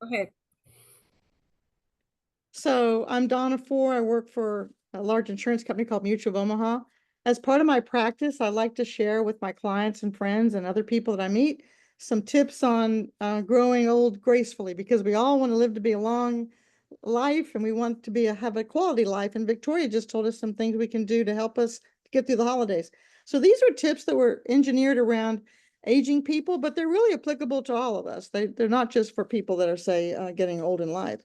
Okay. So I'm Donna Fore. I work for a large insurance company called Mutual of Omaha. As part of my practice, I like to share with my clients and friends and other people that I meet some tips on growing old gracefully, because we all want to live to be a long life and we want to have a quality life. And Victoria just told us some things we can do to help us get through the holidays. So these are tips that were engineered around aging people, but they're really applicable to all of us. They're not just for people that are, say, getting old in life.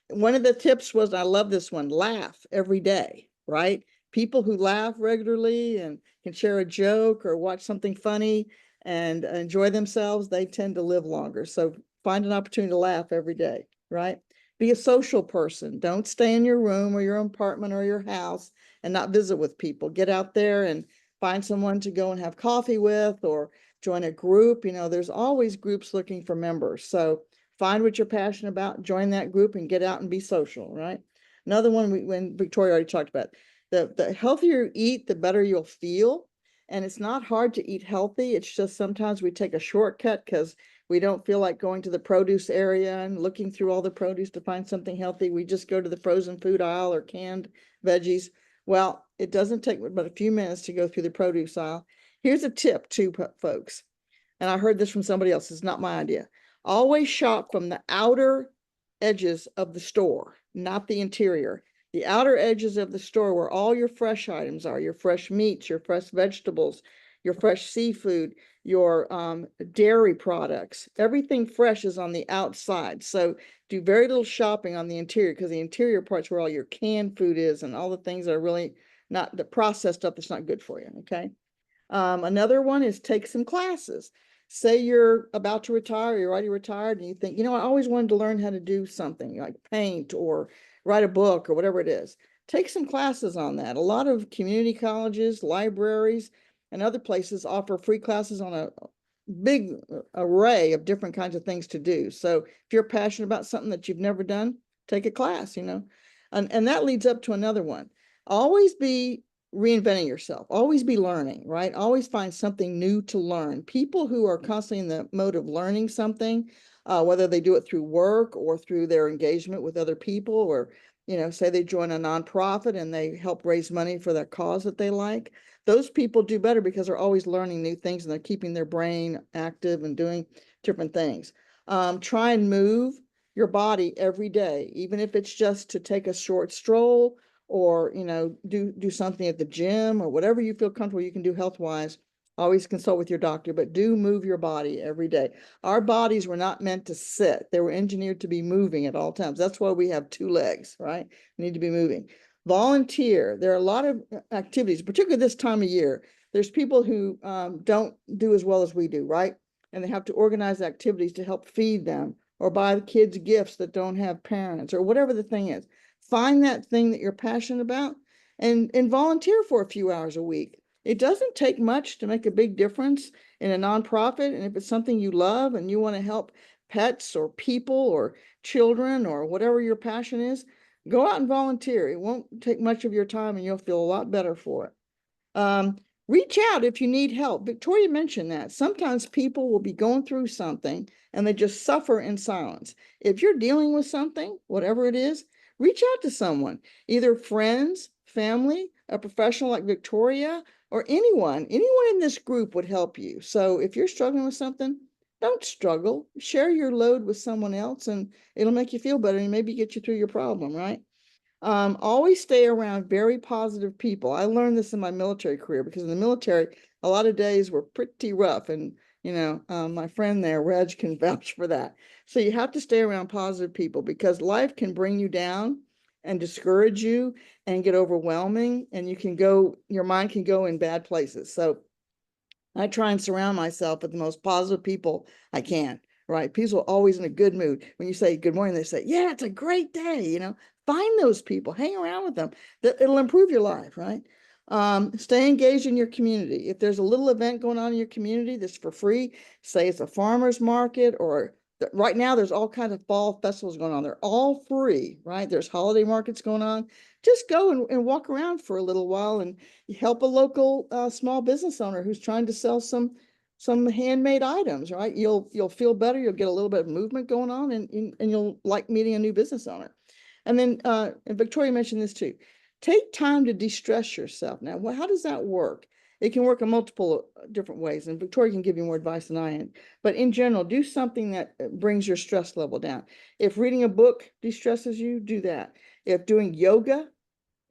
One of the tips was, I love this one, laugh every day, right? People who laugh regularly and can share a joke or watch something funny and enjoy themselves, they tend to live longer. So find an opportunity to laugh every day, right? Be a social person. Don't stay in your room or your apartment or your house and not visit with people. Get out there and find someone to go and have coffee with, or join a group. There's always groups looking for members. So find what you're passionate about, join that group, and get out and be social, right? Another one, when Victoria already talked about, the healthier you eat, the better you'll feel. And it's not hard to eat healthy. It's just sometimes we take a shortcut because we don't feel like going to the produce area and looking through all the produce to find something healthy. We just go to the frozen food aisle or canned veggies. Well, it doesn't take but a few minutes to go through the produce aisle. Here's a tip too, folks. And I heard this from somebody else. It's not my idea. Always shop from the outer edges of the store, not the interior. The outer edges of the store, where all your fresh items are, your fresh meats, your fresh vegetables, your fresh seafood, your dairy products. Everything fresh is on the outside. So do very little shopping on the interior, because the interior part's where all your canned food is and all the things that are really not the processed stuff that's not good for you. Okay. Another one is take some classes. Say you're about to retire, you're already retired, and you think, I always wanted to learn how to do something like paint or write a book or whatever it is. Take some classes on that. A lot of community colleges, libraries, and other places offer free classes on a big array of different kinds of things to do. So if you're passionate about something that you've never done, take a class, and that leads up to another one. Always be reinventing yourself, always be learning, right? Always find something new to learn. People who are constantly in the mode of learning something, whether they do it through work or through their engagement with other people, or, say they join a nonprofit and they help raise money for that cause that they like. Those people do better because they're always learning new things and they're keeping their brain active and doing different things. Try and move your body every day, even if it's just to take a short stroll, or do something at the gym, or whatever you feel comfortable you can do health wise. Always consult with your doctor, but do move your body every day. Our bodies were not meant to sit. They were engineered to be moving at all times. That's why we have two legs, right? We need to be moving. Volunteer. There are a lot of activities, particularly this time of year. There's people who don't do as well as we do, right? And they have to organize activities to help feed them, or buy the kids gifts that don't have parents, or whatever the thing is. Find that thing that you're passionate about and volunteer for a few hours a week. It doesn't take much to make a big difference in a nonprofit. And if it's something you love and you want to help pets or people or children or whatever your passion is, go out and volunteer. It won't take much of your time and you'll feel a lot better for it. Reach out if you need help. Victoria mentioned that sometimes people will be going through something and they just suffer in silence. If you're dealing with something, whatever it is, reach out to someone, either friends, family, a professional like Victoria, or anyone. Anyone in this group would help you. So if you're struggling with something, don't struggle. Share your load with someone else and it'll make you feel better and maybe get you through your problem, right? Always stay around very positive people. I learned this in my military career, because in the military, a lot of days were pretty rough. And, my friend there, Reg, can vouch for that. So you have to stay around positive people, because life can bring you down and discourage you and get overwhelming. And your mind can go in bad places. So I try and surround myself with the most positive people I can, right? People are always in a good mood. When you say good morning, they say, yeah, it's a great day. Find those people, hang around with them. It'll improve your life, right? Stay engaged in your community. If there's a little event going on in your community that's for free, say it's a farmer's market, or right now there's all kinds of fall festivals going on. They're all free, right? There's holiday markets going on. Just go and walk around for a little while and help a local small business owner who's trying to sell some some handmade items, right? You'll feel better. You'll get a little bit of movement going on, and you'll like meeting a new business owner. And then and Victoria mentioned this too. Take time to de-stress yourself. Now, how does that work? It can work in multiple different ways, and Victoria can give you more advice than I am. But in general, do something that brings your stress level down. If reading a book de-stresses you, do that. If doing yoga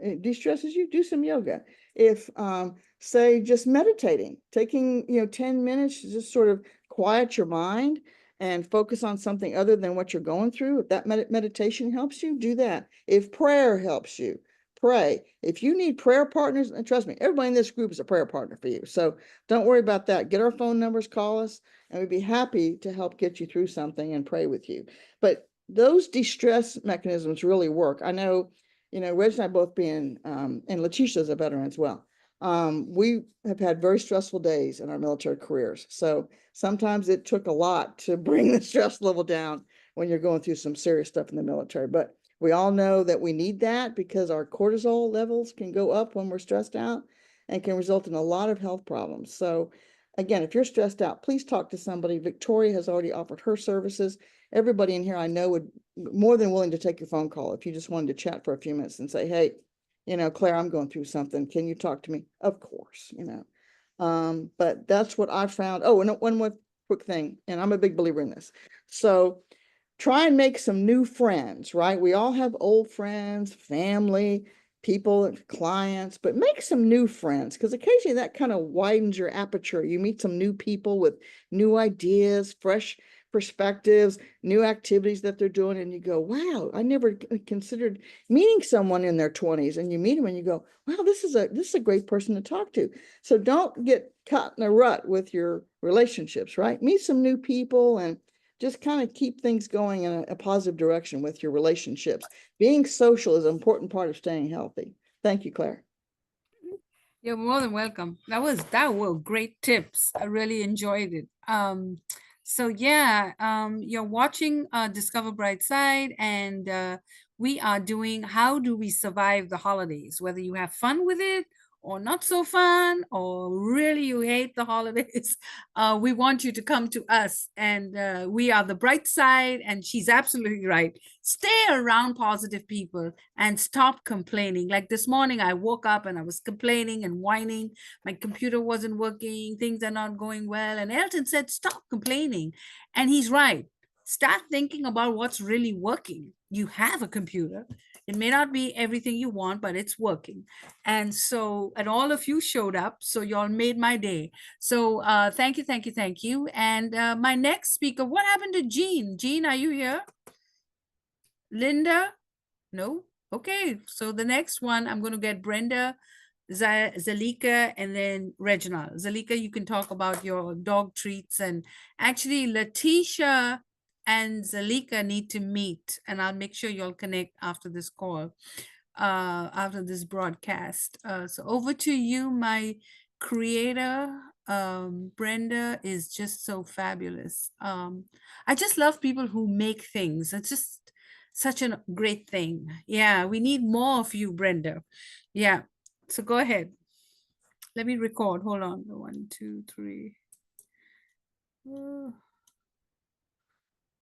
de-stresses you, do some yoga. If say just meditating, taking 10 minutes to just sort of quiet your mind and focus on something other than what you're going through, if that meditation helps you, do that. If prayer helps you, pray. If you need prayer partners, and trust me, everybody in this group is a prayer partner for you, so don't worry about that. Get our phone numbers, call us, and we'd be happy to help get you through something and pray with you. But those de-stress mechanisms really work. I know, Reg and I both being, and Letitia's a veteran as well. We have had very stressful days in our military careers. So sometimes it took a lot to bring the stress level down when you're going through some serious stuff in the military. But we all know that we need that because our cortisol levels can go up when we're stressed out and can result in a lot of health problems. So again, if you're stressed out, please talk to somebody. Victoria has already offered her services. Everybody in here I know would more than willing to take your phone call if you just wanted to chat for a few minutes and say, hey, Claire, I'm going through something. Can you talk to me? Of course, but that's what I found. Oh, and one more quick thing, and I'm a big believer in this. So try and make some new friends, right? We all have old friends, family, people, clients, but make some new friends, because occasionally that kind of widens your aperture. You meet some new people with new ideas, fresh perspectives, new activities that they're doing, and you go, wow, I never considered meeting someone in their 20s. And you meet them and you go, wow, this is a great person to talk to. So don't get caught in a rut with your relationships, right? Meet some new people and just kind of keep things going in a positive direction with your relationships. Being social is an important part of staying healthy. Thank you, Claire. You're more than welcome. That were great tips. I really enjoyed it. So yeah, you're watching Discover Brightside, and we are doing How Do We Survive the Holidays? Whether you have fun with it or not so fun, or really you hate the holidays, we want you to come to us, and we are the bright side. And she's absolutely right. Stay around positive people and stop complaining. Like this morning, I woke up and I was complaining and whining. My computer wasn't working, things are not going well. And Elton said, stop complaining. And he's right. Start thinking about what's really working. You have a computer. It may not be everything you want, but it's working. And so, and all of you showed up. So, y'all made my day. So, thank you, thank you, thank you. And my next speaker, what happened to Jean? Jean, are you here? Linda? No? Okay. So the next one, I'm going to get Brenda, Zalika, and then Reginald. Zalika, you can talk about your dog treats. And actually, Letitia and Zalika need to meet, and I'll make sure you'll connect after this call, after this broadcast. So over to you, my creator. Brenda is just so fabulous. I just love people who make things. It's just such a great thing. Yeah, we need more of you, Brenda. Yeah. So go ahead. Let me record. Hold on. One, two, three.